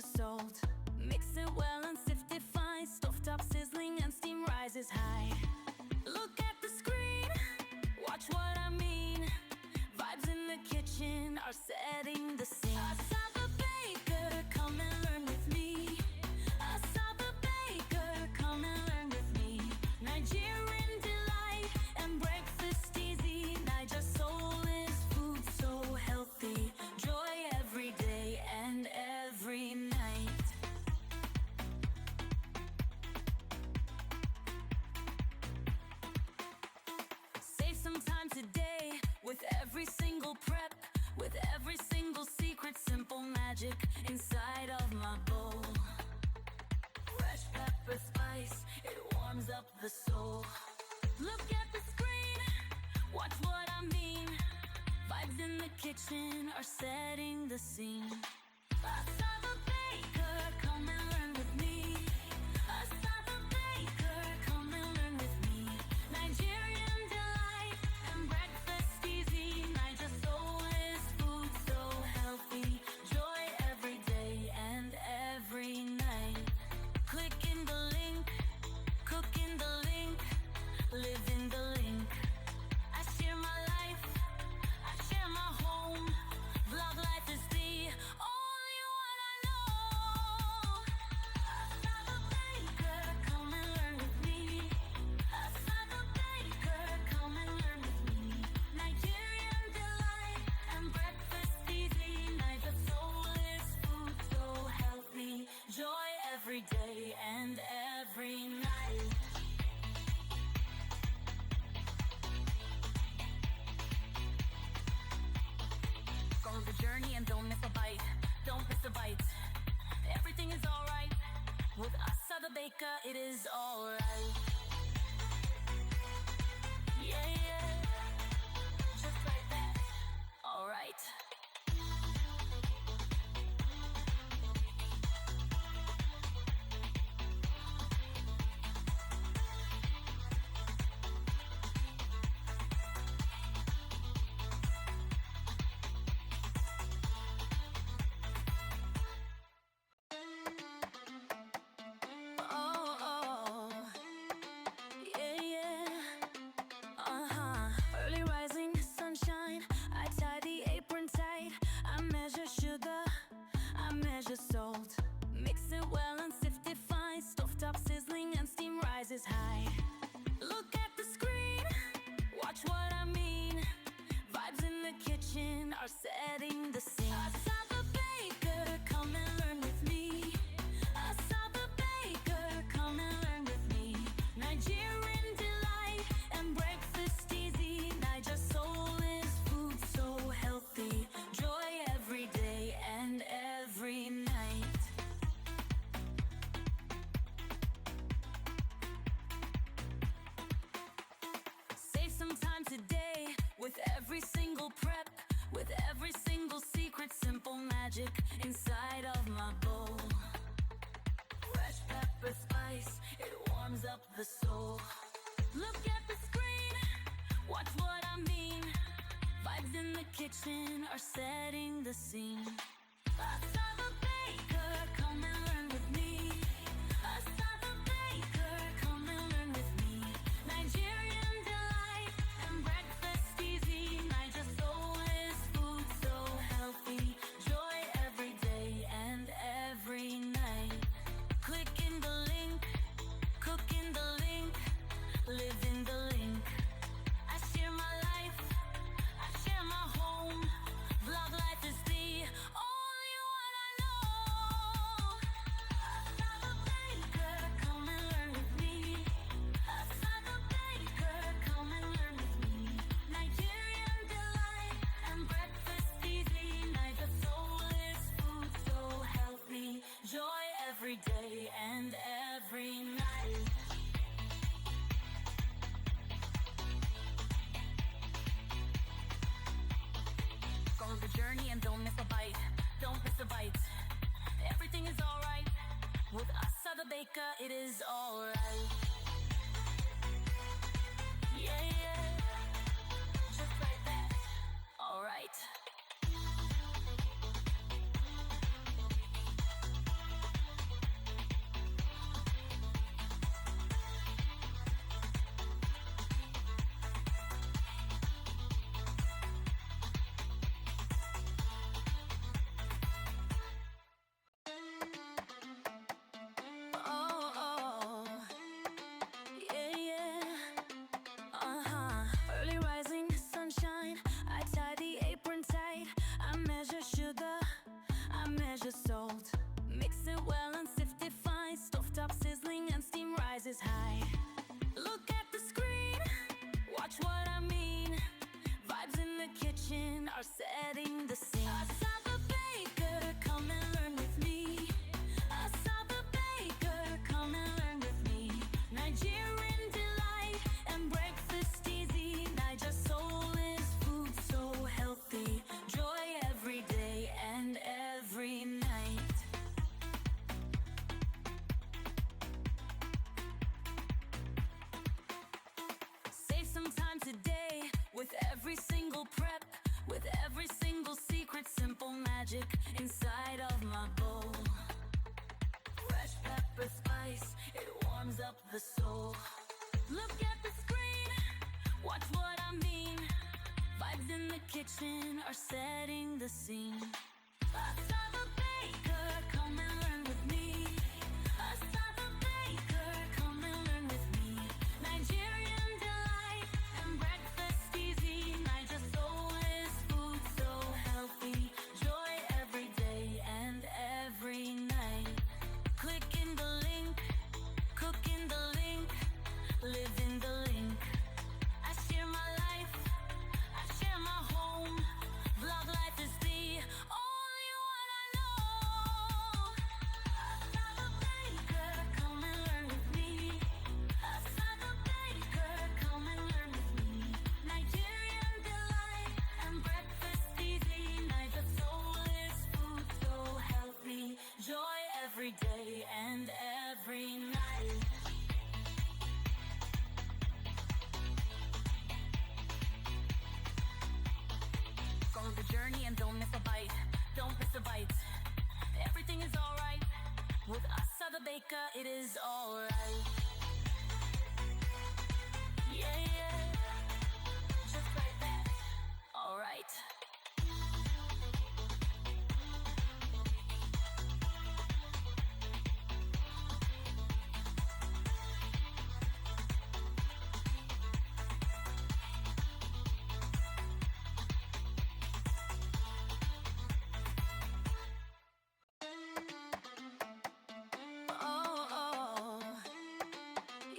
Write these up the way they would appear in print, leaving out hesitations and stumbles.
measure salt. Mix it well and sift it fine. Stovetop sizzling and steam rises high. Look at the screen, watch what I mean. Vibes in the kitchen are setting the scene. Asaba Baker, come and learn with me. Asaba Baker, come and learn with me. Nigerian delight and breakfast easy. Niger soul is food so healthy. Joy every day and every night. Save some time today with every single prep, with every single secret, simple magic inside of my bowl. Fresh pepper spice, it warms up the soul. Look at the screen, watch what I mean. Vibes in the kitchen are setting the scene. Asaba Baker, come and learn with me. Asaba Baker, come and learn with me. Nigerian delight and breakfast easy. Niger soul is food so healthy. Joy every day and every night. Click in the link, cook in the link, live in the link. I share my life, I share my home. Vlog life is the only one I know. Asaba Baker, come and learn with me. Asaba Baker, come and learn with me. Nigerian delight and breakfast easy. Niger soul is food so healthy. Joy every day and every night. Go on the journey and don't miss a bite. Don't miss a bite. Everything is alright. With Asaba Baker, it is alright. Yeah, yeah. Just like that. Alright. Early rising, sunshine. I tie the apron tight. I measure sugar, I measure salt. Mix it well and sift it fine. Stovetop sizzling and steam rises high. Look at the screen, watch what I mean. Vibes in the kitchen are setting the scene. Asaba Baker, come and learn with me. Asaba Baker, come and learn with me. Nigerian delight and breakfast easy. Niger soul is food so healthy. Joy every day and every night. Save some time today with every single prep, with every single secret, simple magic inside of my bowl. Fresh pepper spice, it warms up the soul. Look at the screen, watch what I mean. Vibes in the kitchen are setting the scene. Asaba Baker, come and learn with me. Asaba Baker, come and learn with me. Nigerian delight and breakfast easy. Niger soul is food so healthy. Joy every day and every night. Click in the link, cook in the link, live in the link. I share my life, I share my home. Vlog life is the only one I know. Asaba Baker, come and learn with me. Asaba Baker, come and learn with me. Nigerian delight and breakfast easy. Niger soul is food so healthy. Joy every day and every night. Go on the journey and don't miss a bite. Don't miss a bite. Everything is alright. With Asaba Baker, it is alright. Yeah, yeah. Just like that. Alright. rises high. Look at the screen, watch what I mean. Vibes in the kitchen are setting the scene. Asaba Baker, come and learn with me. Asaba Baker, come and learn with me. Nigerian delight and breakfast easy. Niger soul is food so healthy. Joy every day and every night. Save some time today with every single prep, with every single secret, simple magic inside of my bowl. Fresh pepper spice, it warms up the soul. Look at the screen, watch what I mean. Vibes in the kitchen are setting the scene. Asaba Baker, come and learn with me. Asaba Baker, come and learn with me. Nigerian delight and breakfast easy. Niger soul is food so healthy. Joy every day and every night. Click in the link, cook in the link, live in the link. I share my life, I share my home. Vlog life is the only one I know. Asaba Baker, come and learn with me. Asaba Baker, come and learn with me. Nigerian delight and breakfast easy. Niger soul is food so healthy. Joy every day and every night. Go on the journey and don't miss a bite. Don't miss a bite. Everything is alright. With Asaba Baker, it is alright. Yeah, yeah. Just like that. Alright. Oh, oh,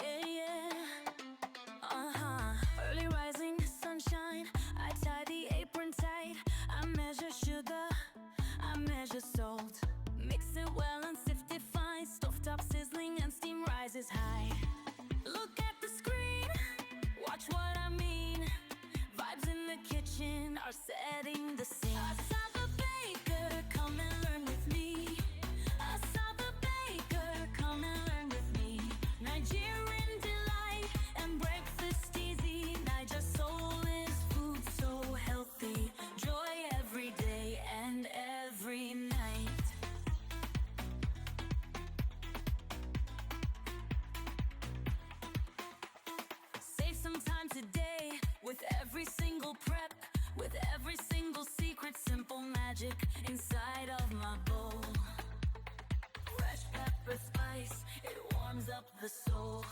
yeah, yeah. Early rising sunshine. I tie the apron tight. I measure sugar. I measure salt. Mix it well and sift it fine. Stovetop sizzling and steam rises high. Look at the screen. Watch what I mean. Vibes in the kitchen are setting the scene. Asaba Baker, come and learn with me. Asaba Baker, come and learn with me. Nigerian delight and breakfast easy. Niger soul is food so healthy. Joy every day and every night. Save some time today with every single prep, with every single secret, simple magic inside of my bowl. Fresh pepper spice, it warms up the soul.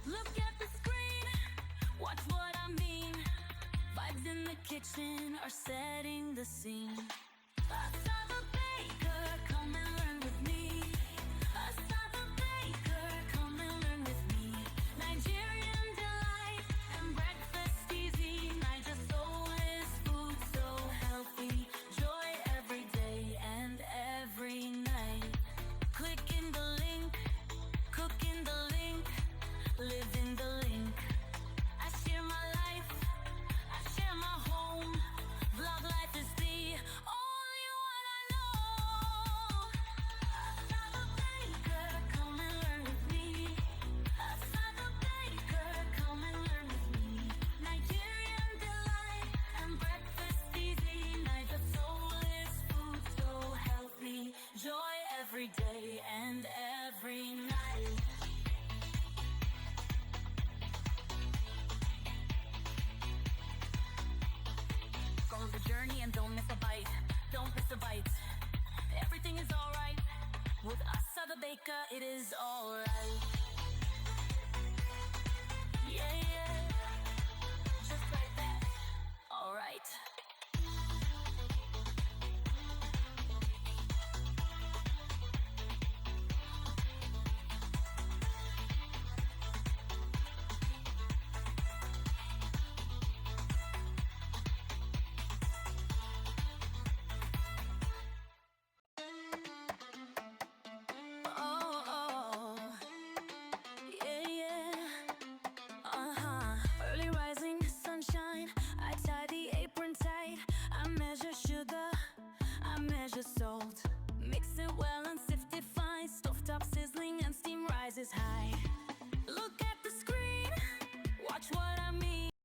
Look at the screen, watch what I mean. Vibes in the kitchen are setting the scene. Asaba Baker, come and learn with me. Asaba Baker, come and learn with me. Nigerian delight and breakfast easy. Niger soul is food so healthy. Joy every day and every night. Click in the link, cook in the link, live in the link. I share my life, I share my home. Vlog life is the only one I know. Asaba Baker, come and learn with me. Asaba Baker, come and learn with me. Nigerian delight and breakfast easy. Niger soul is food so healthy. Joy every day and every night. Go on the journey and don't miss a bite. Don't miss a bite. Everything is alright. With Asaba Baker, it is alright. Yeah, yeah. Just like that. Alright. measure sugar, I measure salt. Mix it well and sift it fine. Stuffed up sizzle